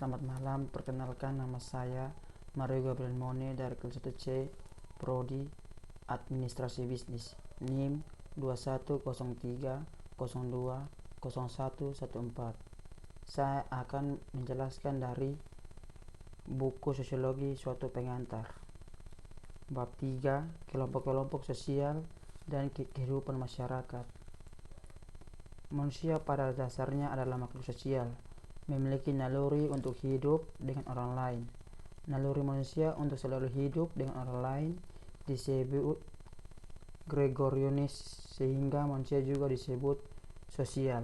Selamat malam, perkenalkan nama saya Mario Gabriel Mone dari kelas 1C Prodi Administrasi Bisnis, NIM 2103020114. Saya akan menjelaskan dari buku Sosiologi Suatu Pengantar. Bab 3, kelompok-kelompok sosial dan kehidupan masyarakat. Manusia pada dasarnya adalah makhluk sosial, memiliki naluri untuk hidup dengan orang lain. Naluri manusia untuk selalu hidup dengan orang lain disebut gregorionis, sehingga manusia juga disebut sosial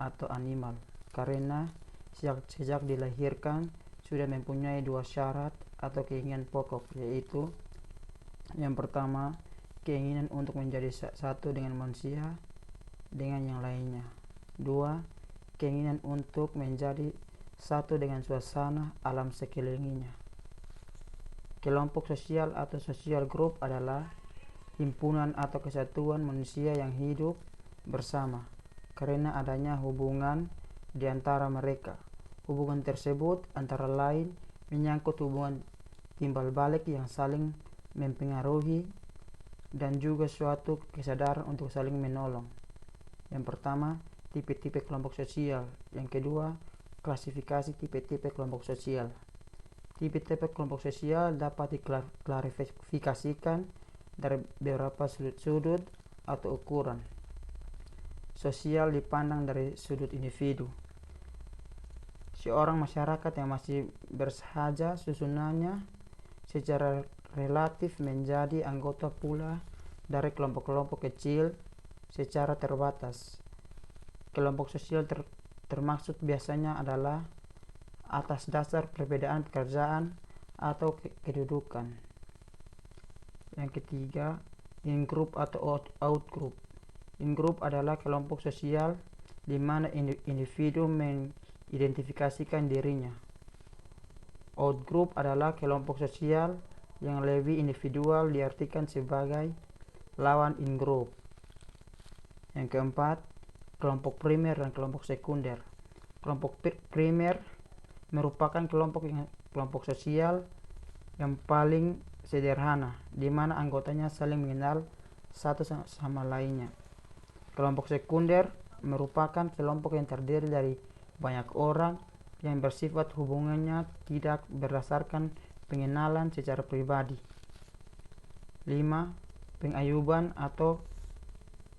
atau animal karena sejak dilahirkan sudah mempunyai dua syarat atau keinginan pokok, yaitu yang pertama, keinginan untuk menjadi satu dengan manusia dengan yang lainnya. 2. Keinginan untuk menjadi satu dengan suasana alam sekelilingnya. Kelompok sosial atau social group adalah himpunan atau kesatuan manusia yang hidup bersama karena adanya hubungan di antara mereka. Hubungan tersebut antara lain menyangkut hubungan timbal balik yang saling mempengaruhi dan juga suatu kesadaran untuk saling menolong. Yang pertama, tipe-tipe kelompok sosial. Yang kedua, klasifikasi tipe-tipe kelompok sosial. Tipe-tipe kelompok sosial dapat diklarifikasikan dari beberapa sudut atau ukuran. Sosial dipandang dari sudut individu. Seorang masyarakat yang masih bersahaja susunannya secara relatif menjadi anggota pula dari kelompok-kelompok kecil secara terbatas. Kelompok sosial termaksud biasanya adalah atas dasar perbedaan pekerjaan atau kedudukan. Yang ketiga, in-group atau out-group. In-group adalah kelompok sosial di mana individu mengidentifikasikan dirinya. Out-group adalah kelompok sosial yang lebih individual, diartikan sebagai lawan in-group. Yang keempat, kelompok primer dan kelompok sekunder. Kelompok primer merupakan kelompok sosial yang paling sederhana, di mana anggotanya saling mengenal satu sama lainnya. Kelompok sekunder merupakan kelompok yang terdiri dari banyak orang yang bersifat hubungannya tidak berdasarkan pengenalan secara pribadi. 5. Pengayuban atau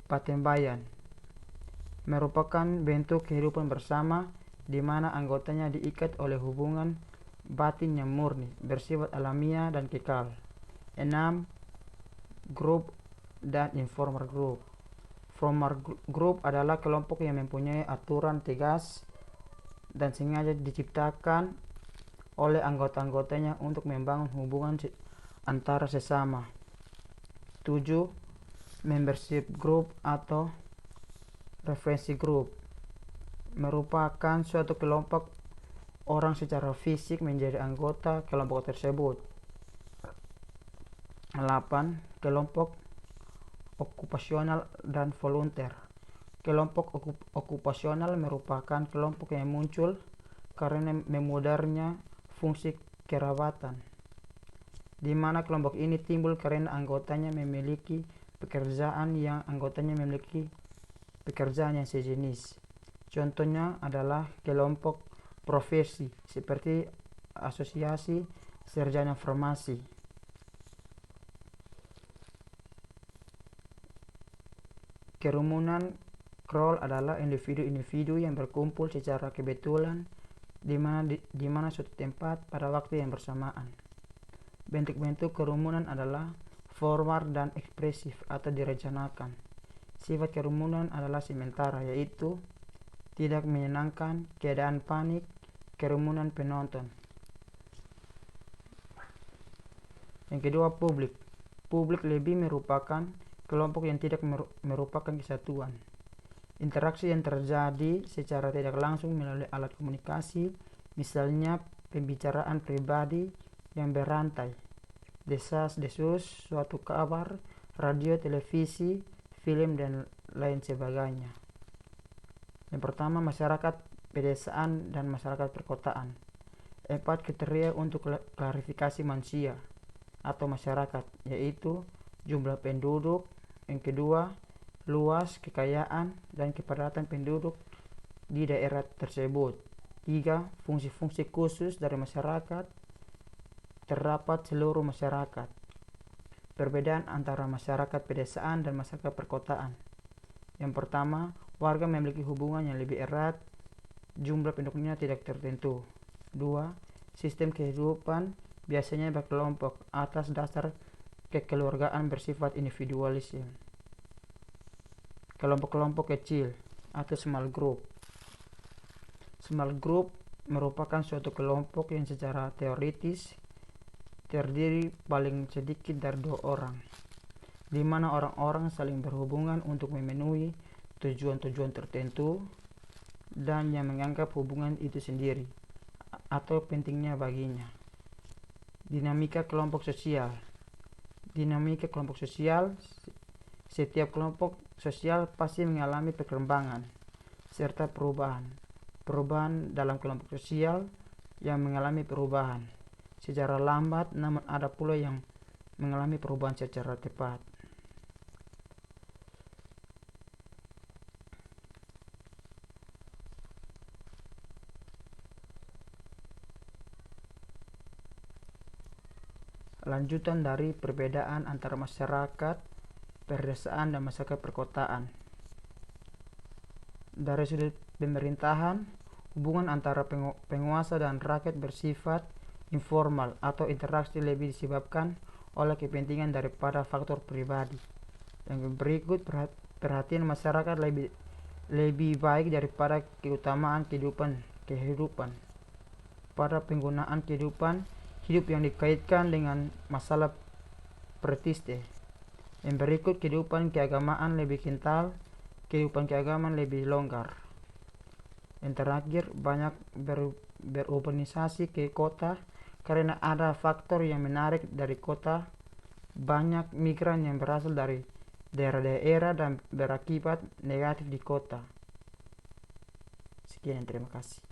patembayan merupakan bentuk kehidupan bersama di mana anggotanya diikat oleh hubungan batin yang murni, bersifat alamiah dan kekal. 6. Grup dan informal group. Formal group adalah kelompok yang mempunyai aturan tegas dan sengaja diciptakan oleh anggota-anggotanya untuk membangun hubungan antara sesama. 7. Membership group atau referensi group merupakan suatu kelompok orang secara fisik menjadi anggota kelompok tersebut. 8. Kelompok okupasional dan volunteer. Kelompok okupasional merupakan kelompok yang muncul karena memudarnya fungsi kerabatan, di mana kelompok ini timbul karena anggotanya memiliki pekerjaan yang sejenis. Contohnya adalah kelompok profesi seperti asosiasi sarjana farmasi. Kerumunan crowd adalah individu-individu yang berkumpul secara kebetulan di mana suatu tempat pada waktu yang bersamaan. Bentuk-bentuk kerumunan adalah formal dan ekspresif atau direncanakan. Sifat kerumunan adalah sementara, yaitu tidak menyenangkan, keadaan panik, kerumunan penonton. Yang kedua, publik. Publik lebih merupakan kelompok yang tidak merupakan kesatuan. Interaksi yang terjadi secara tidak langsung melalui alat komunikasi, misalnya pembicaraan pribadi yang berantai, desas-desus suatu kabar, radio, televisi, film, dan lain sebagainya. Yang pertama, masyarakat pedesaan dan masyarakat perkotaan. 4 kriteria untuk klarifikasi manusia atau masyarakat, yaitu jumlah penduduk. Yang kedua, luas, kekayaan, dan kepadatan penduduk di daerah tersebut. 3. Fungsi-fungsi khusus dari masyarakat terdapat seluruh masyarakat. Perbedaan antara masyarakat pedesaan dan masyarakat perkotaan. Yang pertama, warga memiliki hubungan yang lebih erat, jumlah penduduknya tidak tertentu. 2. Sistem kehidupan biasanya berkelompok atas dasar kekeluargaan bersifat individualisme. Kelompok-kelompok kecil atau small group. Small group merupakan suatu kelompok yang secara teoritis terdiri paling sedikit dari 2 orang, di mana orang-orang saling berhubungan untuk memenuhi tujuan-tujuan tertentu dan yang menganggap hubungan itu sendiri atau pentingnya baginya. Dinamika kelompok sosial. Dinamika kelompok sosial. Setiap kelompok sosial pasti mengalami perkembangan serta perubahan. Perubahan dalam kelompok sosial yang mengalami perubahan secara lambat, namun ada pula yang mengalami perubahan secara cepat. Lanjutan dari perbedaan antara masyarakat pedesaan dan masyarakat perkotaan. Dari sudut pemerintahan, hubungan antara penguasa dan rakyat bersifat informal atau interaksi lebih disebabkan oleh kepentingan daripada faktor pribadi. Yang berikut, perhatian masyarakat lebih baik daripada keutamaan kehidupan. Pada penggunaan kehidupan hidup yang dikaitkan dengan masalah pretiste. Yang berikut, kehidupan keagamaan lebih kental, kehidupan keagamaan lebih longgar. Yang terakhir, banyak berurbanisasi ke kota karena ada faktor yang menarik dari kota. Banyak migran yang berasal dari daerah-daerah dan berakibat negatif di kota. Sekian, terima kasih.